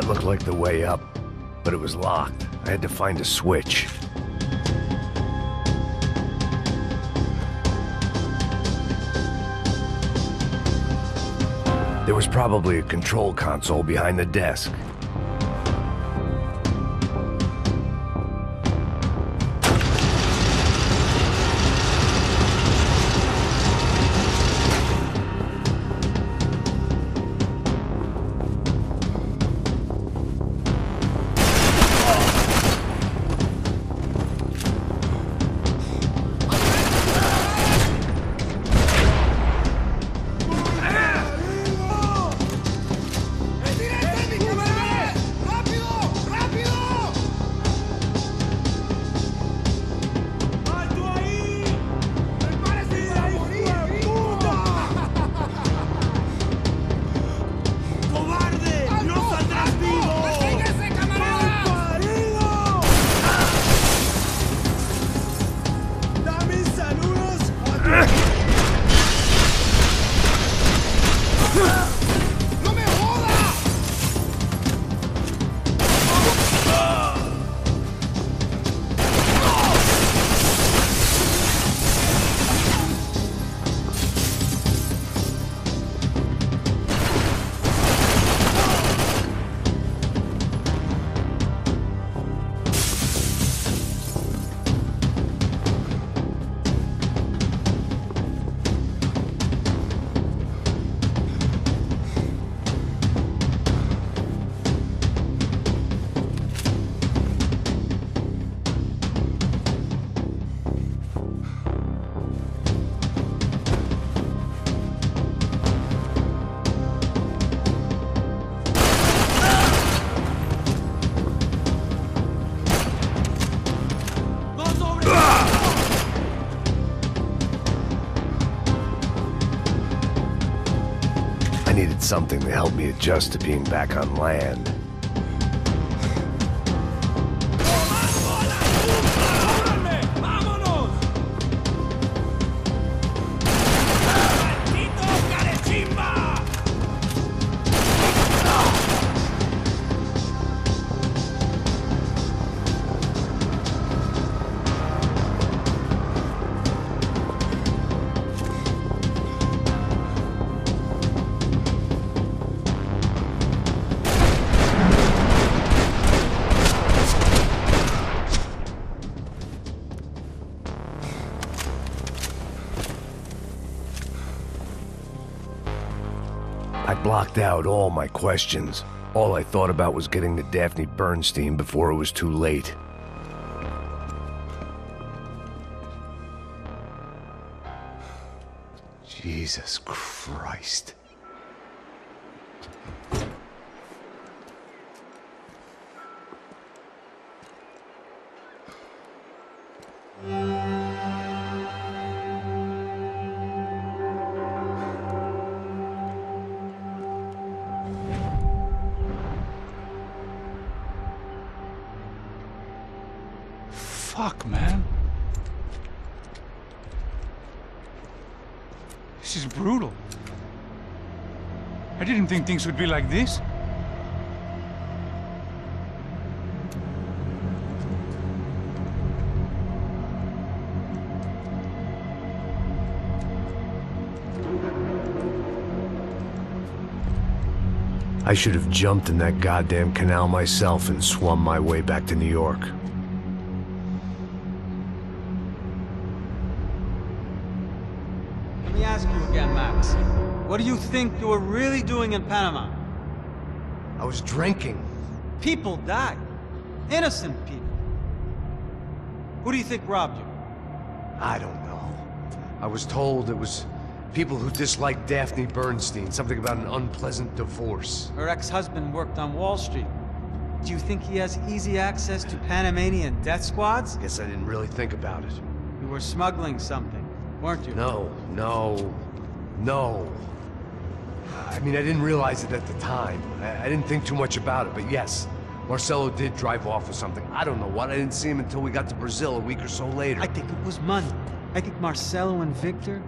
That looked like the way up, but it was locked. I had to find a switch. There was probably a control console behind the desk. I needed something to help me adjust to being back on land. I blocked out all my questions. All I thought about was getting to Daphne Bernstein before it was too late. Jesus Christ. Fuck, man. This is brutal. I didn't think things would be like this. I should have jumped in that goddamn canal myself and swum my way back to New York. Let me ask you again, Max. What do you think you were really doing in Panama? I was drinking. People died. Innocent people. Who do you think robbed you? I don't know. I was told it was people who disliked Daphne Bernstein, something about an unpleasant divorce. Her ex-husband worked on Wall Street. Do you think he has easy access to Panamanian death squads? Guess I didn't really think about it. You were smuggling something, weren't you? No. I mean, I didn't realize it at the time. I didn't think too much about it, but yes, Marcelo did drive off with something. I don't know what. I didn't see him until we got to Brazil a week or so later. I think it was money. I think Marcelo and Victor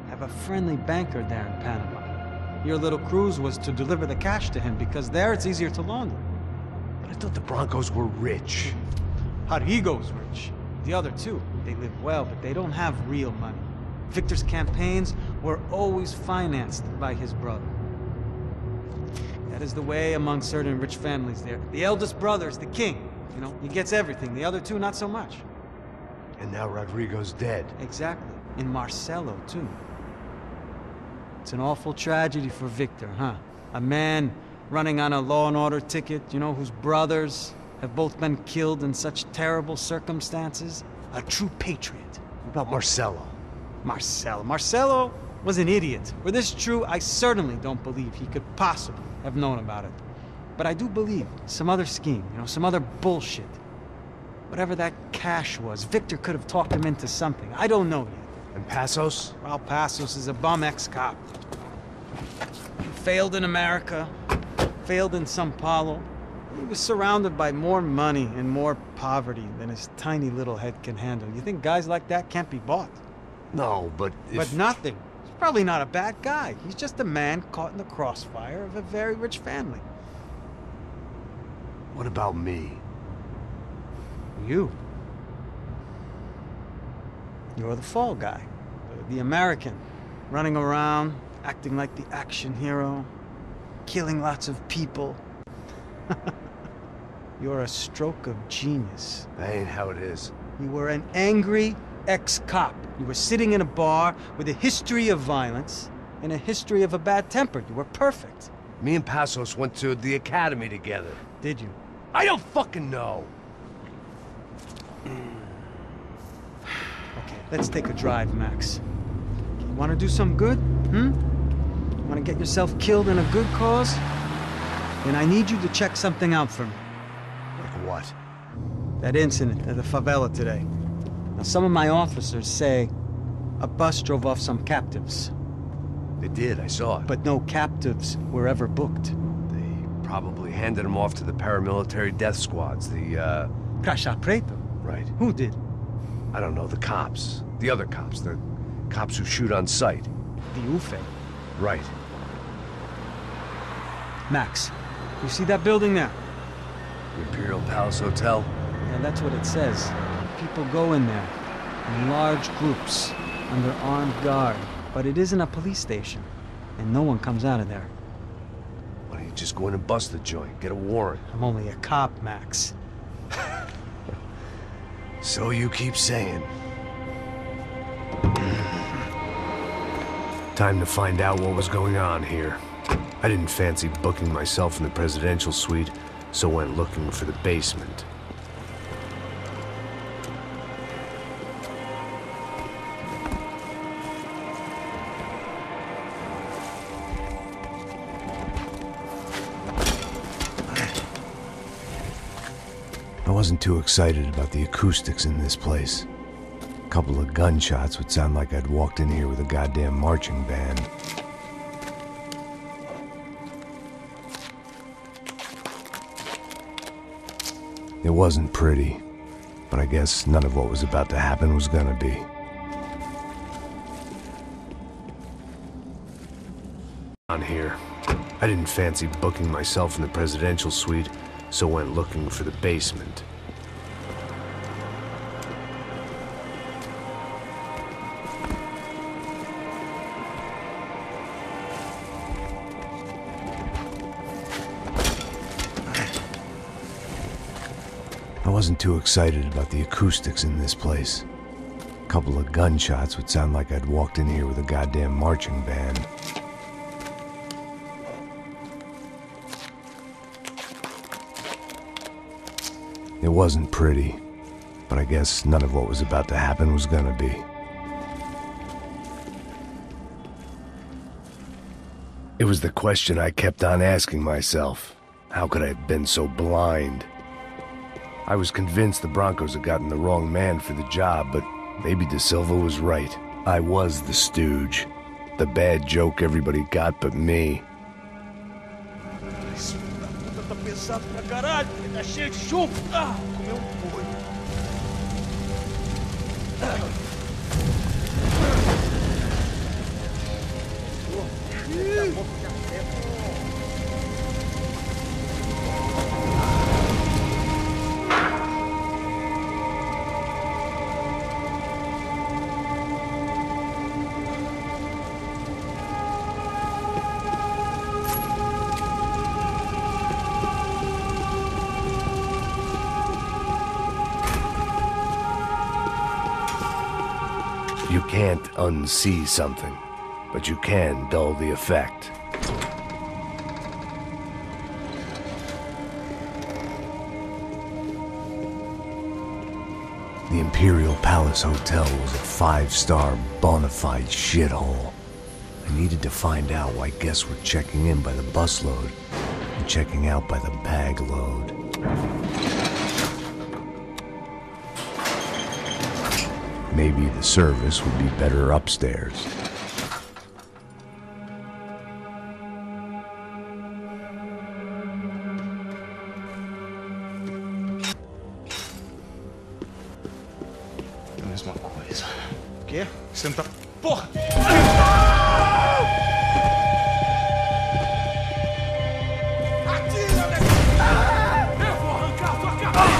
have a friendly banker there in Panama. Your little cruise was to deliver the cash to him because there it's easier to launder. I thought the Broncos were rich. Rodrigo's rich. The other two, they live well, but they don't have real money. Victor's campaigns were always financed by his brother. That is the way among certain rich families there. The eldest brother is the king. You know, he gets everything. The other two, not so much. And now Rodrigo's dead. Exactly. And Marcelo, too. It's an awful tragedy for Victor, huh? A man running on a law and order ticket, you know, whose brothers have both been killed in such terrible circumstances. A true patriot. What about Marcelo? Marcelo was an idiot. Were this true, I certainly don't believe he could possibly have known about it. But I do believe some other scheme, you know, some other bullshit. Whatever that cash was, Victor could have talked him into something. I don't know yet. And Passos? Well, Passos is a bum ex-cop. He failed in America, failed in Sao Paulo. He was surrounded by more money and more poverty than his tiny little head can handle. You think guys like that can't be bought? No, but if... But nothing. He's probably not a bad guy. He's just a man caught in the crossfire of a very rich family. What about me? You. You're the fall guy. The American. Running around, acting like the action hero. Killing lots of people. You're a stroke of genius. That ain't how it is. You were an angry ex-cop. You were sitting in a bar with a history of violence and a history of a bad temper. You were perfect. Me and Passos went to the academy together. Did you? I don't fucking know! Okay, let's take a drive, Max. You want to do some good? Want to get yourself killed in a good cause? Then I need you to check something out for me. Like what? That incident at the favela today. Now, some of my officers say a bus drove off some captives. They did, I saw it. But no captives were ever booked. They probably handed them off to the paramilitary death squads, the, Caixa Preto? Right. Who did? I don't know, the cops. The other cops. The cops who shoot on sight. The UFE. Right. Max, you see that building there? The Imperial Palace Hotel? Yeah, that's what it says. People go in there, in large groups, under armed guard. But it isn't a police station, and no one comes out of there. Why don't you just go in and bust the joint, get a warrant? I'm only a cop, Max. So you keep saying. Time to find out what was going on here. I didn't fancy booking myself in the presidential suite, so went looking for the basement. I wasn't too excited about the acoustics in this place. A couple of gunshots would sound like I'd walked in here with a goddamn marching band. It wasn't pretty, but I guess none of what was about to happen was gonna be. On here. I didn't fancy booking myself in the presidential suite, so went looking for the basement. I wasn't too excited about the acoustics in this place. A couple of gunshots would sound like I'd walked in here with a goddamn marching band. It wasn't pretty, but I guess none of what was about to happen was gonna be. It was the question I kept on asking myself. How could I have been so blind? I was convinced the Broncos had gotten the wrong man for the job, but maybe De Silva was right. I was the stooge. The bad joke everybody got but me. You can't unsee something, but you can dull the effect. The Imperial Palace Hotel was a 5-star bona fide shithole. I needed to find out why guests were checking in by the busload and checking out by the bag load. Maybe the service would be better upstairs. A mesma coisa. O quê? Senta... Porra! Atira, né? Eu vou arrancar tua cabeça!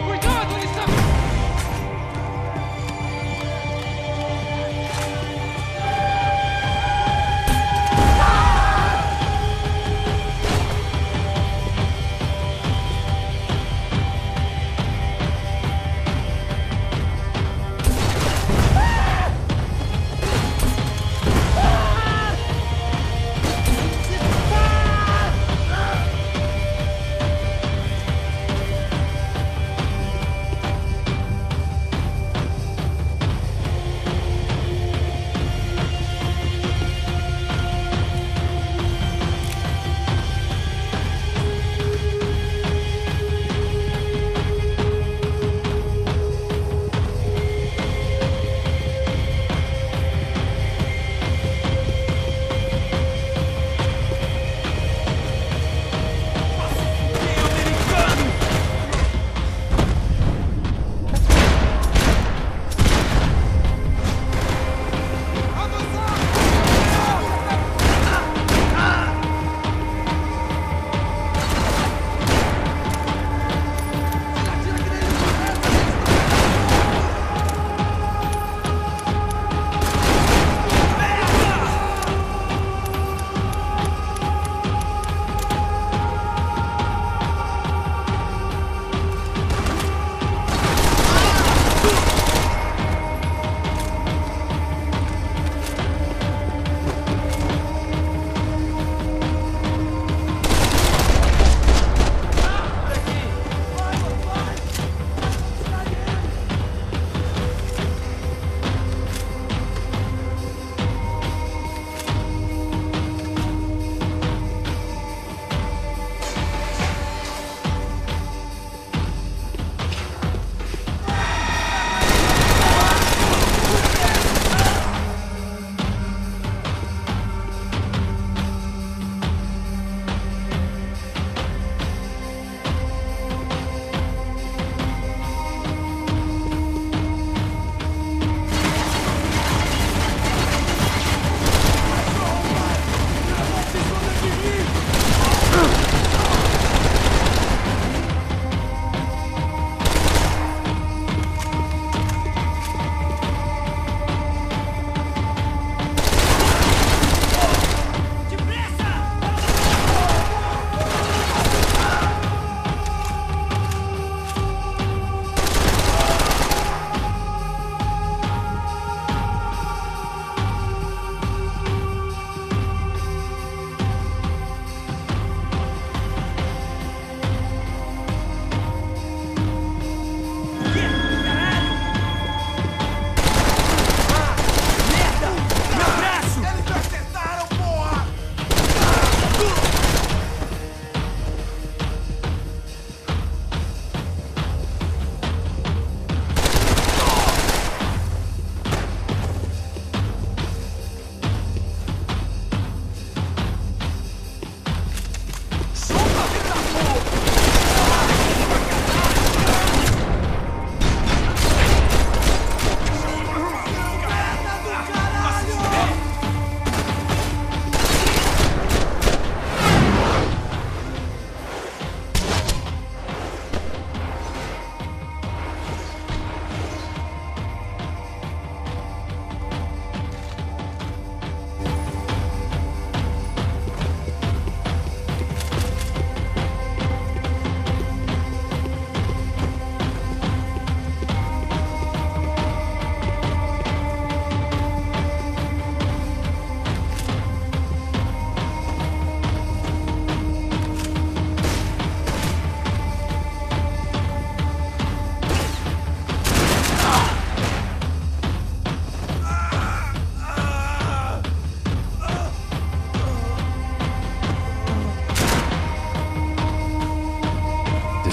Cuidado, ele está...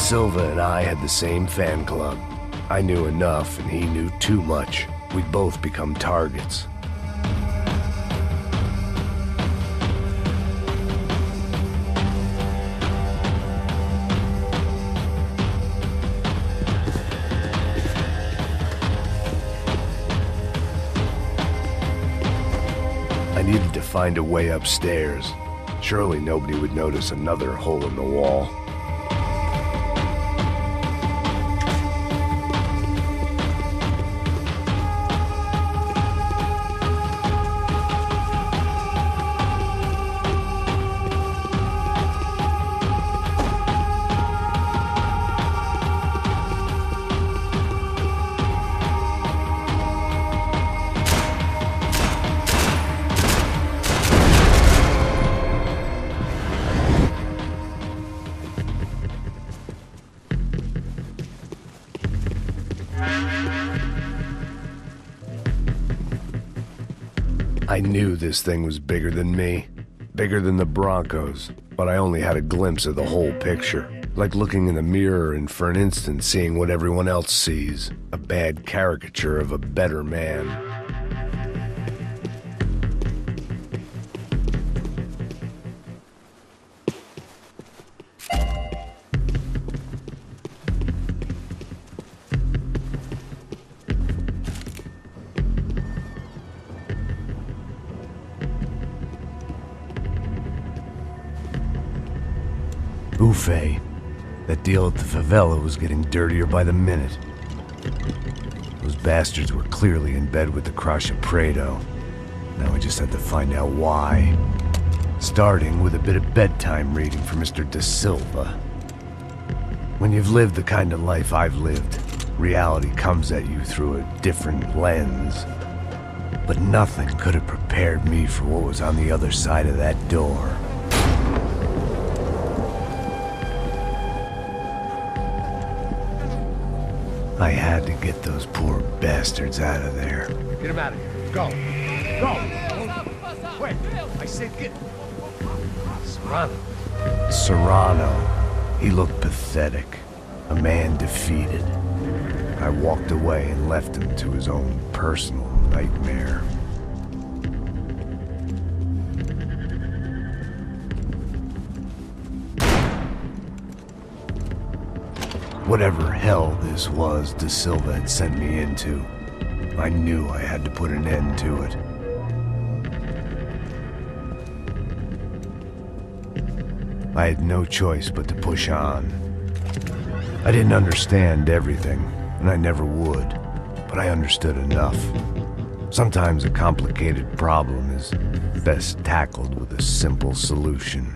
Silva and I had the same fan club. I knew enough and he knew too much. We'd both become targets. I needed to find a way upstairs. Surely nobody would notice another hole in the wall. I knew this thing was bigger than me, bigger than the Broncos, but I only had a glimpse of the whole picture. Like looking in a mirror and for an instant seeing what everyone else sees, a bad caricature of a better man. Buffet. That deal at the favela was getting dirtier by the minute. Those bastards were clearly in bed with the Crusher Prado. Now I just had to find out why. Starting with a bit of bedtime reading for Mr. De Silva. When you've lived the kind of life I've lived, reality comes at you through a different lens. But nothing could have prepared me for what was on the other side of that door. I had to get those poor bastards out of there. Get him out of here. Go. Go. Wait. I said get... Serrano. Serrano. He looked pathetic. A man defeated. I walked away and left him to his own personal nightmare. Whatever hell this was De Silva had sent me into, I knew I had to put an end to it. I had no choice but to push on. I didn't understand everything, and I never would, but I understood enough. Sometimes a complicated problem is best tackled with a simple solution.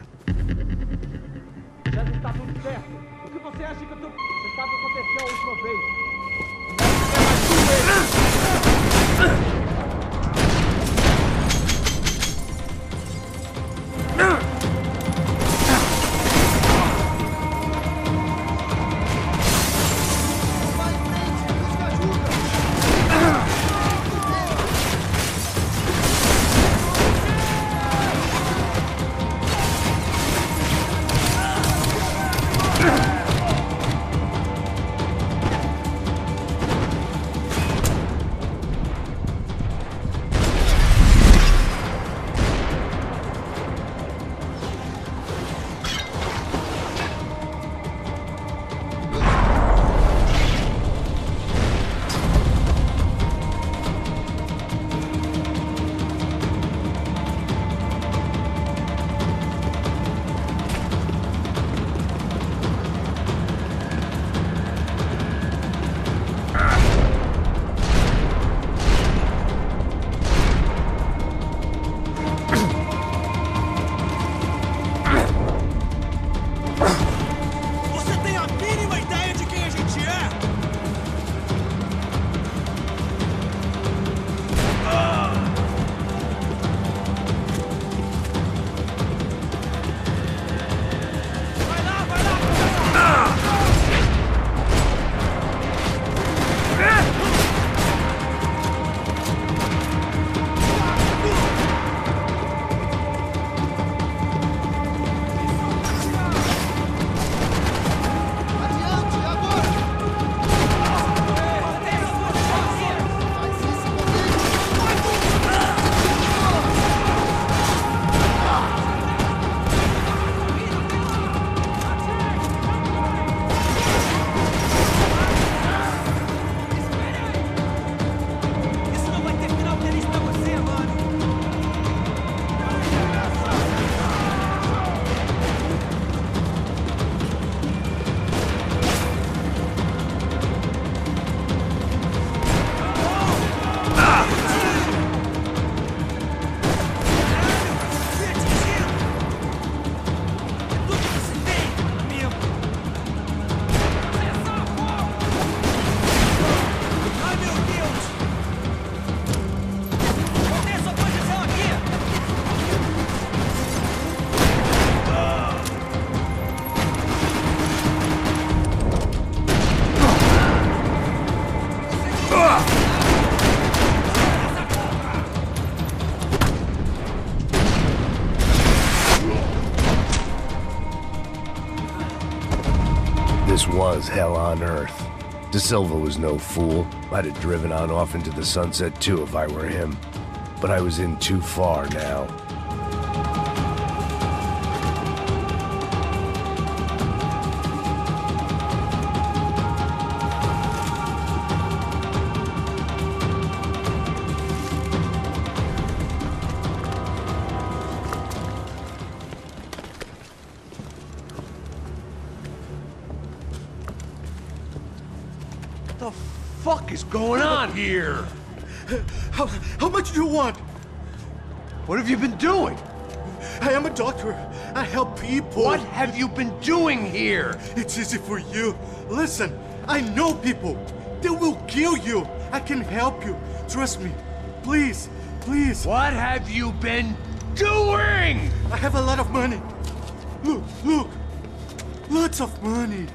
was hell on earth. De Silva was no fool. I'd have driven on off into the sunset too if I were him. But I was in too far now. What the fuck is going on here? How much do you want? What have you been doing? I am a doctor. I help people. What have you been doing here? It's easy for you. Listen, I know people. They will kill you. I can help you. Trust me. Please, please. What have you been doing? I have a lot of money. Look, look. Lots of money.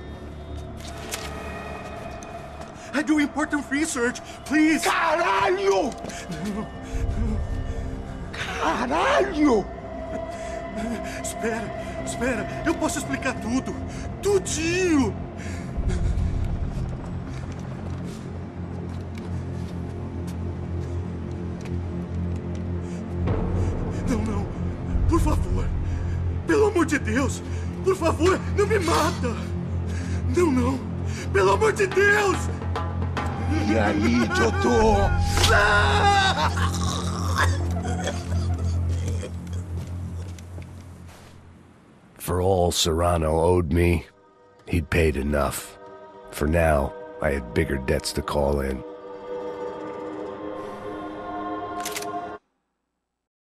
I do important research. Please. Caralho! Caralho! Espera, espera. Eu posso explicar tudo. Tudinho. Não, não. Por favor. Pelo amor de Deus. Por favor, não me mata. Não, não. Pelo amor de Deus. E aí, doutor? For all Serrano owed me, he'd paid enough. For now, I had bigger debts to call in.